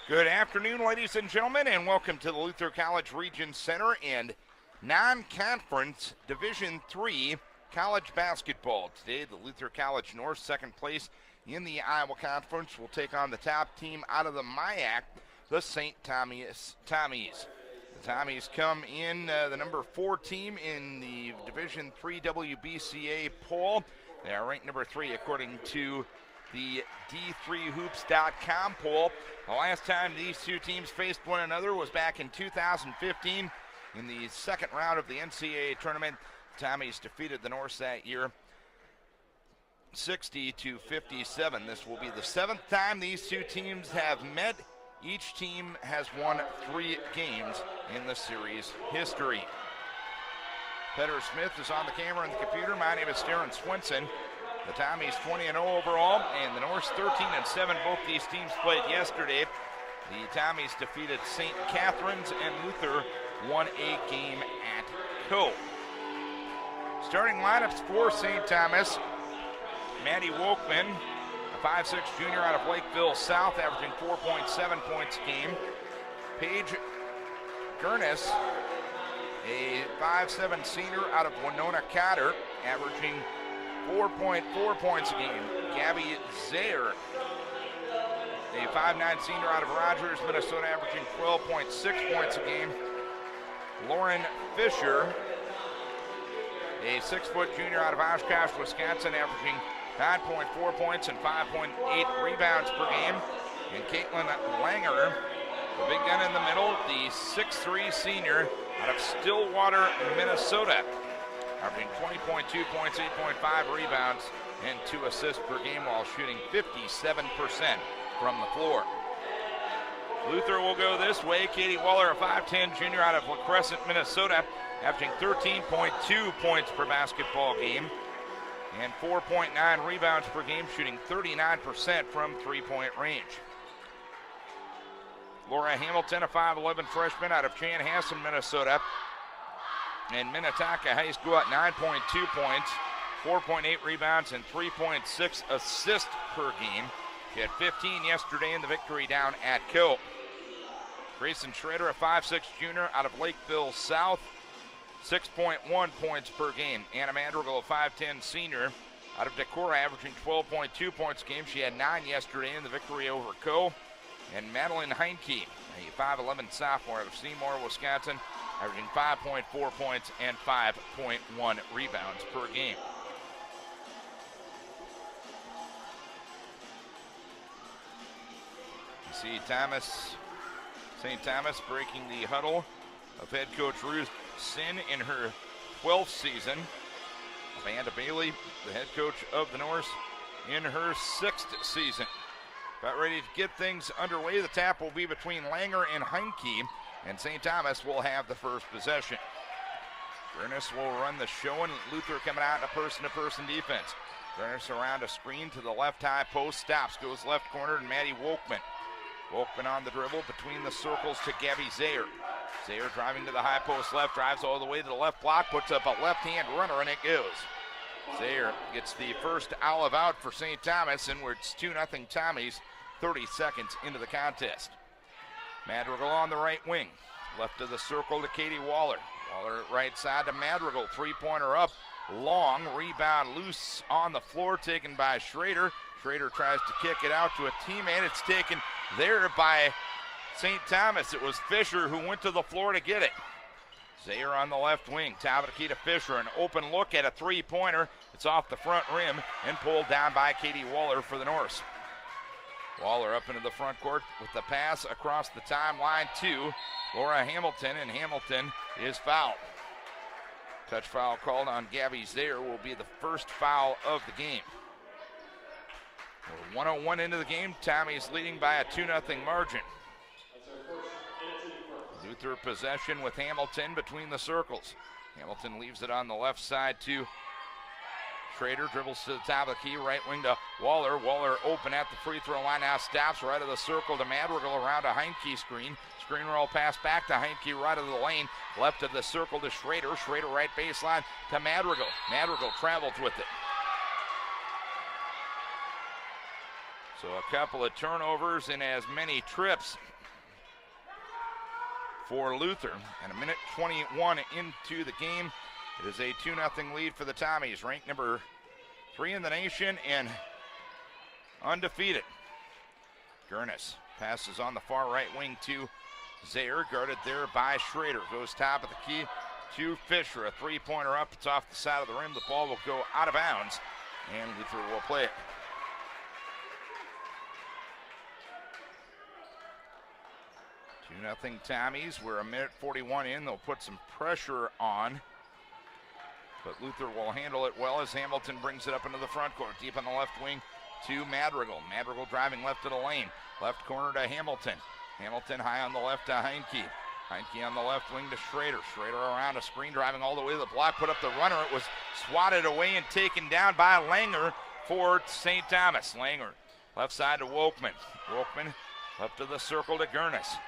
Good afternoon, ladies and gentlemen, and welcome to the Luther College Region Center and non-conference Division III college basketball. Today, the Luther College North, second place in the Iowa Conference, will take on the top team out of the MIAC, the St. Thomas Tommies. The Tommies come in the number 4 team in the Division III WBCA poll. They are ranked number 3 according to the D3Hoops.com poll. The last time these two teams faced one another was back in 2015 in the second round of the NCAA tournament. The Tommies defeated the Norse that year 60-57. This will be the 7th time these two teams have met. Each team has won 3 games in the series history. Peter Smith is on the camera and the computer. My name is Darin Svenson. The Tommies 20-0 overall, and the Norse 13-7. Both these teams played yesterday. The Tommies defeated St. Catherine's, and Luther won a game at Co. Starting lineups for St. Thomas: Maddie Wolkman, a 5'6" junior out of Lakeville South, averaging 4.7 points a game. Paige Gurnis, a 5'7" senior out of Winona Cotter, averaging 4.4 points a game. Gabby Zayer, a 5'9" senior out of Rogers, Minnesota, averaging 12.6 points a game. Lauren Fisher, a 6-foot junior out of Oshkosh, Wisconsin, averaging 9.4 points and 5.8 rebounds per game. And Caitlin Langer, the big gun in the middle, the 6'3" senior out of Stillwater, Minnesota, averaging 20.2 points, 8.5 rebounds, and 2 assists per game while shooting 57% from the floor. Luther will go this way. Katie Waller, a 5'10" junior out of La Crescent, Minnesota, averaging 13.2 points per basketball game and 4.9 rebounds per game, shooting 39% from three-point range. Laura Hamilton, a 5'11" freshman out of Chanhassen, Minnesota, and Minnetonka High School at 9.2 points, 4.8 rebounds, and 3.6 assists per game. She had 15 yesterday in the victory down at Co. Grayson Schrader, a 5'6" junior out of Lakeville South, 6.1 points per game. Anna Madrigal, a 5'10" senior out of Decorah, averaging 12.2 points a game. She had 9 yesterday in the victory over Co. And Madeline Heinke, a 5'11" sophomore out of Seymour, Wisconsin, averaging 5.4 points and 5.1 rebounds per game. You see St. Thomas breaking the huddle of head coach Ruth Sin in her 12th season. Amanda Bailey, the head coach of the Norse, in her 6th season. About ready to get things underway. The tap will be between Langer and Heinke, and St. Thomas will have the first possession. Gurnis will run the show, and Luther coming out in a person-to-person defense. Gurnis around a screen to the left high post, stops, goes left corner to Maddie Wolkman. Wolkman on the dribble between the circles to Gabby Zayer. Zayer driving to the high post left, drives all the way to the left block, puts up a left-hand runner, and it goes. Zayer gets the first olive out for St. Thomas, and it's 2-0 Tommies, 30 seconds into the contest. Madrigal on the right wing. Left of the circle to Katie Waller. Waller right side to Madrigal. Three-pointer up. Long. Rebound loose on the floor, taken by Schrader. Schrader tries to kick it out to a teammate. It's taken there by St. Thomas. It was Fisher who went to the floor to get it. Zayer on the left wing. Tabitha Fisher. An open look at a three-pointer. It's off the front rim and pulled down by Katie Waller for the Norse. Waller up into the front court with the pass across the timeline to Laura Hamilton, and Hamilton is fouled. Touch foul called on Gabby Zayer will be the first foul of the game. We're 1:01 into the game. Tommy's leading by a 2-0 margin. Luther possession with Hamilton between the circles. Hamilton leaves it on the left side to Schrader, dribbles to the top of the key, right wing to Waller. Waller open at the free throw line, now stops right of the circle to Madrigal around a Heinke screen. Screen roll pass back to Heinke right of the lane, left of the circle to Schrader. Schrader right baseline to Madrigal. Madrigal travels with it. So a couple of turnovers and as many trips for Luther. And 1:21 into the game. It is a 2-0 lead for the Tommies, ranked number 3 in the nation and undefeated. Gurnis passes on the far right wing to Zaire, guarded there by Schrader. Goes top of the key to Fisher. A three-pointer up. It's off the side of the rim. The ball will go out of bounds, and Luther will play it. 2-0 Tommies. We're 1:41 in. They'll put some pressure on, but Luther will handle it well as Hamilton brings it up into the front court. Deep on the left wing to Madrigal. Madrigal driving left of the lane. Left corner to Hamilton. Hamilton high on the left to Heinke. Heinke on the left wing to Schrader. Schrader around a screen, driving all the way to the block. Put up the runner. It was swatted away and taken down by Langer for St. Thomas. Langer left side to Wolkman. Wolkman up to the circle to Gurnis.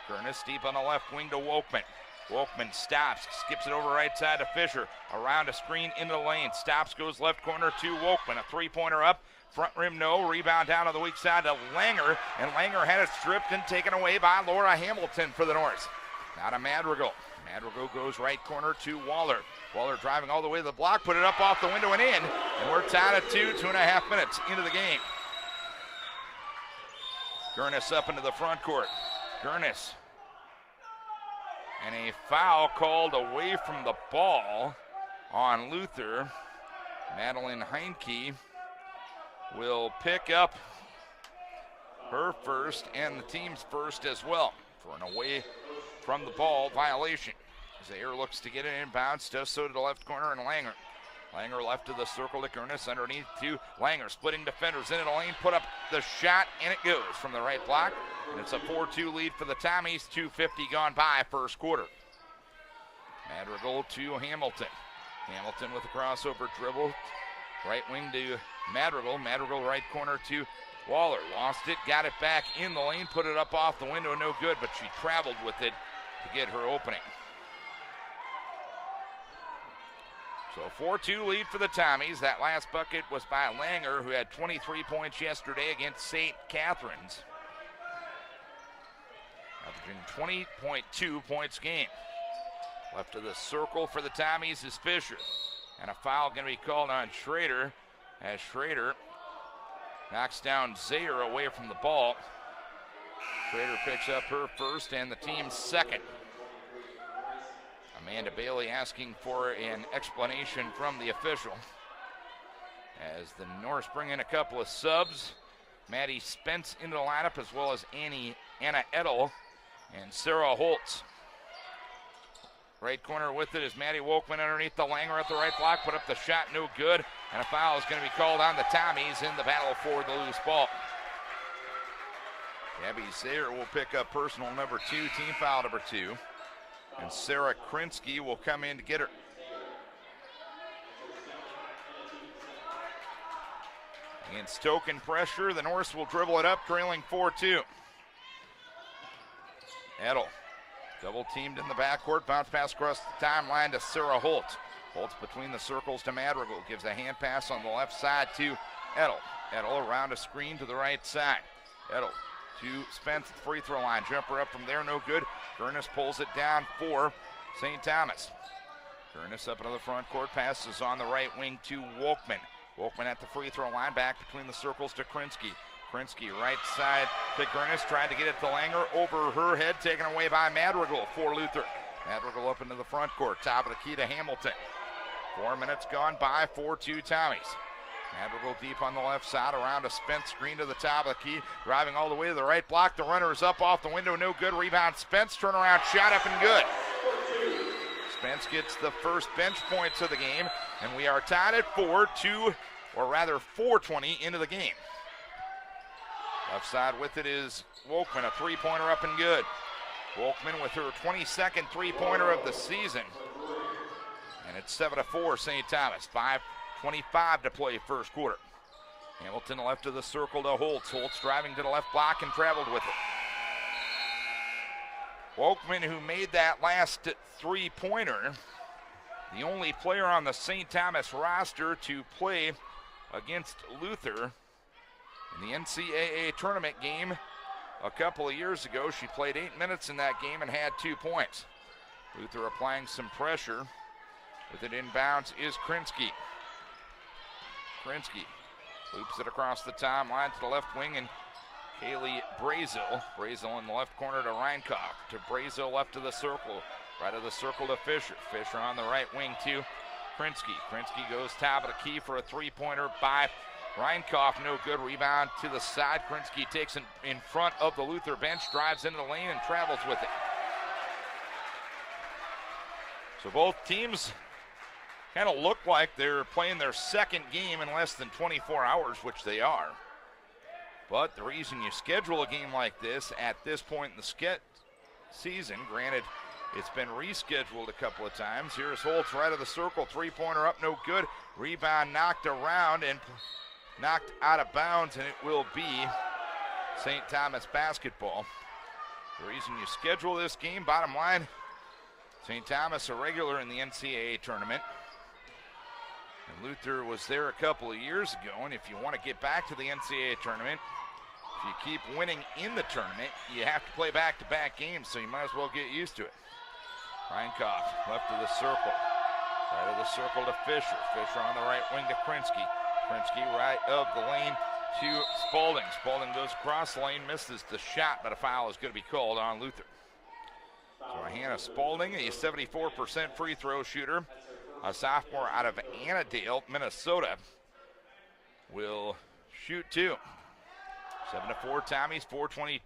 Gurnis deep on the left wing to Wolkman. Wolkman stops, skips it over right side to Fisher. Around a screen into the lane. Stops, goes left corner to Wolkman. A three-pointer up. Front rim, no. Rebound down on the weak side to Langer. And Langer had it stripped and taken away by Laura Hamilton for the Norse. Now to Madrigal. Madrigal goes right corner to Waller. Waller driving all the way to the block. Put it up off the window and in. And we're tied at 2.5 minutes into the game. Gurnis up into the front court. Gurnis. And a foul called away from the ball on Luther. Madeline Heinke will pick up her first and the team's first as well for an away from the ball violation. Zaire looks to get it inbounds, does so to the left corner, and Langer. Langer left to the circle to Gurnis, underneath to Langer, splitting defenders into the lane, put up the shot, and it goes from the right block. And it's a 4-2 lead for the Tommies, 2:50 gone by first quarter. Madrigal to Hamilton. Hamilton with a crossover dribble. Right wing to Madrigal. Madrigal right corner to Waller. Lost it, got it back in the lane, put it up off the window, no good, but she traveled with it to get her opening. So 4-2 lead for the Tommies. That last bucket was by Langer, who had 23 points yesterday against St. Catherine's. Averaging 20.2 points a game. Left of the circle for the Tommies is Fisher. And a foul going to be called on Schrader as Schrader knocks down Zaire away from the ball. Schrader picks up her first and the team's second. Amanda Bailey asking for an explanation from the official. As the Norse bring in a couple of subs. Maddie Spence into the lineup, as well as Anna Edel and Sarah Holtz. Right corner with it is Maddie Wolkman underneath the Langer at the right block. Put up the shot, no good. And a foul is going to be called on the Tommies in the battle for the loose ball. Gabby Zaire will pick up personal number 2, team foul number 2. And Sarah Krinsky will come in to get her. Against token pressure, the Norse will dribble it up, trailing 4-2. Edel, double teamed in the backcourt, bounce pass across the timeline to Sarah Holtz. Holtz between the circles to Madrigal, gives a hand pass on the left side to Edel. Edel around a screen to the right side. Edel to Spence at the free throw line, jumper up from there, no good. Gurnis pulls it down for St. Thomas. Gurnis up into the front court, passes on the right wing to Wolkman. Wolkman at the free throw line, back between the circles to Krinsky. Krinsky right side to Gurnis, trying to get it to Langer, over her head, taken away by Madrigal for Luther. Madrigal up into the front court, top of the key to Hamilton. 4 minutes gone by, 4-2 Tommies. Madrigal deep on the left side, around a Spence screen to the top of the key, driving all the way to the right block. The runner is up off the window, no good. Rebound Spence, turnaround shot up and good. Spence gets the first bench points of the game, and we are tied at 4-2, or rather 4:20 into the game. Left side with it is Wolkman, a three-pointer up and good. Wolkman with her 22nd three-pointer of the season. And it's 7-4 St. Thomas. 5:25 to play first quarter. Hamilton left of the circle to Holtz. Holtz driving to the left block and traveled with it. Wolkman, who made that last three-pointer, the only player on the St. Thomas roster to play against Luther in the NCAA tournament game a couple of years ago. She played 8 minutes in that game and had 2 points. Luther applying some pressure. With it inbounds is Krinsky. Krinsky loops it across the timeline to the left wing, and Kaylee Brazel. Brazel in the left corner to Reinkoff. To Brazel left of the circle. Right of the circle to Fisher. Fisher on the right wing to Krinsky. Krinsky goes top of the key for a three-pointer by Reinkoff. No good. Rebound to the side. Krinsky takes it in front of the Luther bench, drives into the lane, and travels with it. So both teams kind of look like they're playing their second game in less than 24 hours, which they are. But the reason you schedule a game like this at this point in the season, granted it's been rescheduled a couple of times. Here's Holtz right of the circle, three-pointer up, no good. Rebound knocked around and knocked out of bounds, and it will be St. Thomas basketball. The reason you schedule this game, bottom line, St. Thomas a regular in the NCAA tournament. And Luther was there a couple of years ago, and if you want to get back to the NCAA tournament, if you keep winning in the tournament, you have to play back-to-back games, so you might as well get used to it. Reinkoff, left of the circle. Right of the circle to Fisher. Fisher on the right wing to Krinsky. Krinsky right of the lane to Spaulding. Spaulding goes across the lane, misses the shot, but a foul is going to be called on Luther. So Hannah Spaulding, a 74% free throw shooter, a sophomore out of Annandale, Minnesota, will shoot two. 7-4 Tommies, 4:22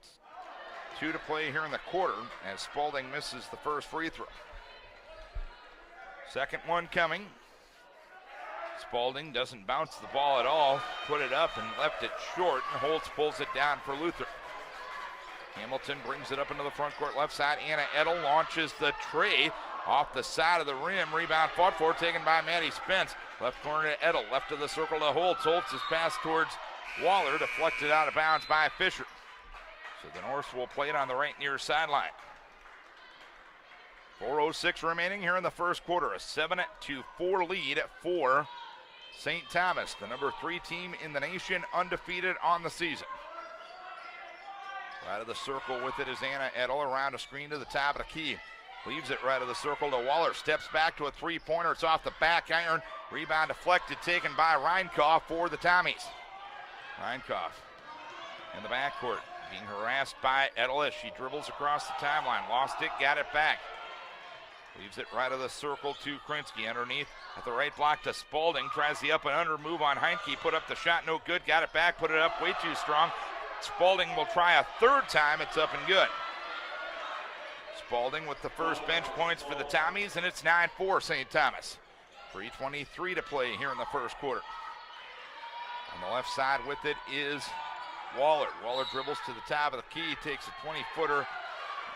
to play here in the quarter as Spaulding misses the first free throw. Second one coming. Spaulding doesn't bounce the ball at all, put it up and left it short, and Holtz pulls it down for Luther. Hamilton brings it up into the front court left side. Anna Edel launches the tray off the side of the rim. Rebound fought for, taken by Maddie Spence. Left corner to Edel, left of the circle to Holtz. Holtz is passed towards Waller, deflected out of bounds by Fisher. So the Norse will play it on the right near sideline. 4:06 remaining here in the first quarter. A 7-4 lead for St. Thomas, the number 3 team in the nation, undefeated on the season. Right of the circle with it is Anna Edel, around a screen to the top of the key. Leaves it right of the circle to Waller. Steps back to a three-pointer. It's off the back iron. Rebound deflected, taken by Reinkoff for the Tommies. Reinkoff in the backcourt, being harassed by Edel as she dribbles across the timeline. Lost it, got it back. Leaves it right of the circle to Krinsky. Underneath at the right block to Spaulding. Tries the up and under move on Heinke. Put up the shot, no good. Got it back, put it up way too strong. Spaulding will try a third time. It's up and good. Spaulding with the first bench points for the Tommies, and it's 9-4 St. Thomas. 3:23 to play here in the first quarter. On the left side with it is Waller. Waller dribbles to the top of the key, takes a 20-footer,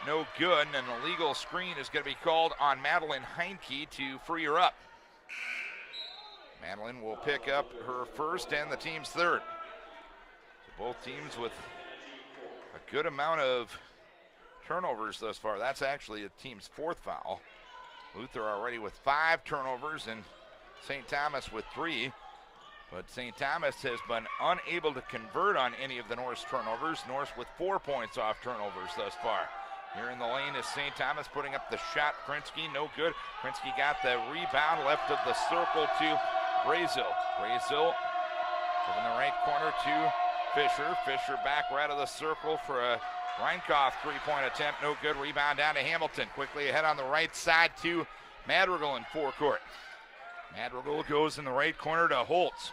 no good, and an illegal screen is going to be called on Madeline Heinke to free her up. Madeline will pick up her first and the team's third. So both teams with a good amount of turnovers thus far. That's actually the team's fourth foul. Luther already with 5 turnovers and St. Thomas with 3. But St. Thomas has been unable to convert on any of the Norse turnovers. Norse with 4 points off turnovers thus far. Here in the lane is St. Thomas putting up the shot. Krinsky, no good. Krinsky got the rebound left of the circle to Brazel. Brazel in the right corner to Fisher. Fisher back right of the circle for a Reinkoff three-point attempt, no good. Rebound down to Hamilton. Quickly ahead on the right side to Madrigal in forecourt. Madrigal goes in the right corner to Holtz.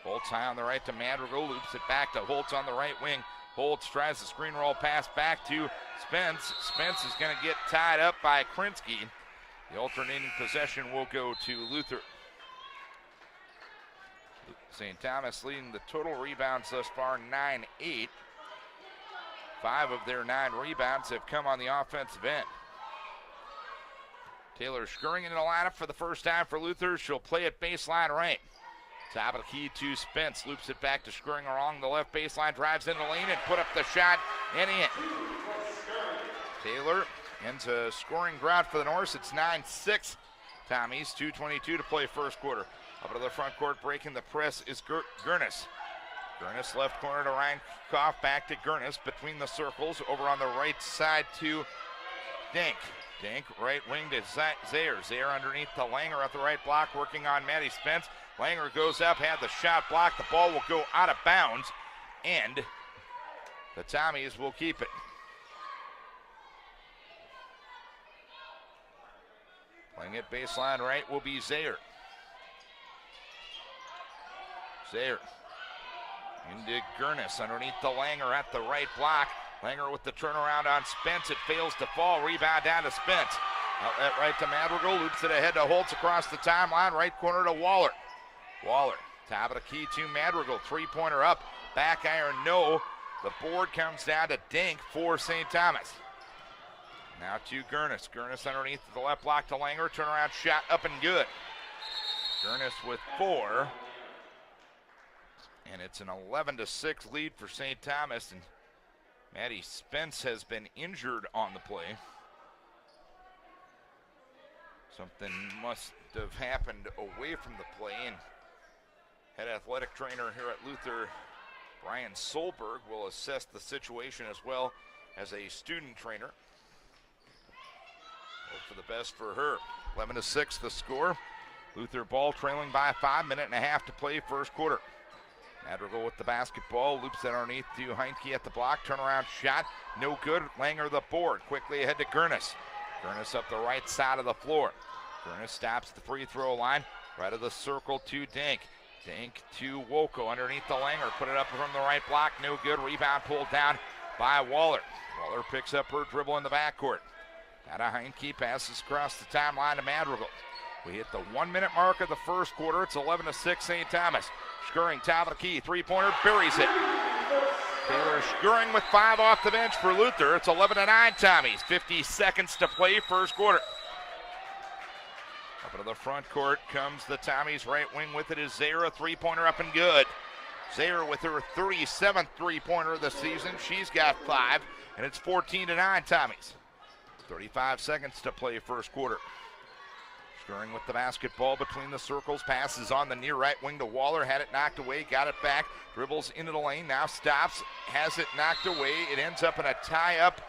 Holtz high on the right to Madrigal, loops it back to Holtz on the right wing. Holtz tries the screen roll pass back to Spence. Spence is going to get tied up by Krinsky. The alternating possession will go to Luther. St. Thomas leading the total rebounds thus far, 9-8. 5 of their 9 rebounds have come on the offensive end. Taylor Skirring in the lineup for the first time for Luther. She'll play it baseline right. Top of the key to Spence. Loops it back to Skirring along the left baseline. Drives in the lane and put up the shot and in. Taylor ends a scoring drought for the Norse. It's 9-6. Tommies, 2:22 to play first quarter. Up to the front court, breaking the press is Gurnis. Gurnis left corner to Reinkoff, back to Gurnis between the circles, over on the right side to Dink. Dink, right wing to Zaire. Zaire underneath to Langer at the right block, working on Maddie Spence. Langer goes up, had the shot blocked. The ball will go out of bounds, and the Tommies will keep it. Playing it baseline right will be Zaire. Zaire into Gurnis underneath the Langer at the right block. Langer with the turnaround on Spence. It fails to fall. Rebound down to Spence. Outlet right to Madrigal. Loops it ahead to Holtz across the timeline. Right corner to Waller. Waller, top of the key to Madrigal. Three-pointer up. Back iron, no. The board comes down to Dink for St. Thomas. Now to Gurnis. Gurnis underneath the left block to Langer. Turnaround shot up and good. Gurnis with 4. And it's an 11-6 lead for St. Thomas. And Maddie Spence has been injured on the play. Something must have happened away from the play. And head athletic trainer here at Luther, Brian Solberg, will assess the situation as well as a student trainer. Hope for the best for her. 11-6 the score. Luther ball trailing by 5, minute and a half to play first quarter. Madrigal with the basketball, loops it underneath to Heinke at the block. Turnaround shot, no good. Langer the board, quickly ahead to Gurnis. Gurnis up the right side of the floor. Gurnis stops the free throw line, right of the circle to Dink. Dink to Woko underneath the Langer, put it up from the right block, no good. Rebound pulled down by Waller. Waller picks up her dribble in the backcourt. Now to Heinke, passes across the timeline to Madrigal. We hit the 1 minute mark of the first quarter. It's 11-6 St. Thomas. Scurrying, top of the key, three-pointer, buries it. Taylor Scurrying with 5 off the bench for Luther. It's 11-9 Tommies. 50 seconds to play first quarter. Up into the front court comes the Tommies. Right wing with it is Zaire, a three-pointer up and good. Zaire with her 37th three-pointer of the season. She's got 5, and it's 14-9 Tommies. 35 seconds to play first quarter. Scurrying with the basketball between the circles, passes on the near right wing to Waller, had it knocked away, got it back, dribbles into the lane, now stops, has it knocked away. It ends up in a tie-up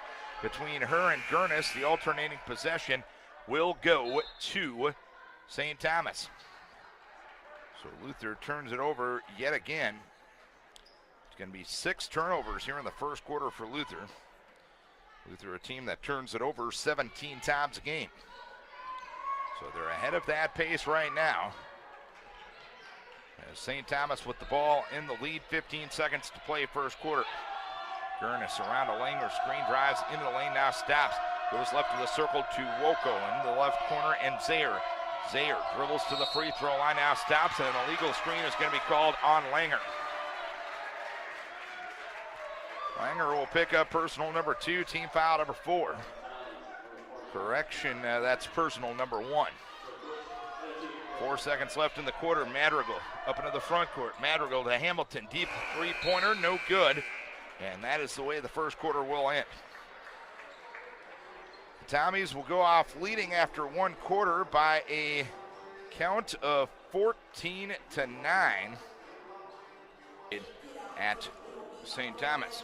between her and Gurnis. The alternating possession will go to St. Thomas. So Luther turns it over yet again. It's going to be 6 turnovers here in the first quarter for Luther. Luther, a team that turns it over 17 times a game. So they're ahead of that pace right now. As St. Thomas with the ball in the lead, 15 seconds to play first quarter. Gurnis around a Langer, screen drives into the lane, now stops. Goes left of the circle to Woko in the left corner, and Zaire. Zaire dribbles to the free throw line, now stops, and an illegal screen is going to be called on Langer. Langer will pick up personal number 2, team foul number 4. Correction, that's personal number 1. 4 seconds left in the quarter. Madrigal up into the front court. Madrigal to Hamilton, deep three-pointer, no good. And that is the way the first quarter will end. The Tommies will go off leading after 1 quarter by a count of 14-9 at St. Thomas.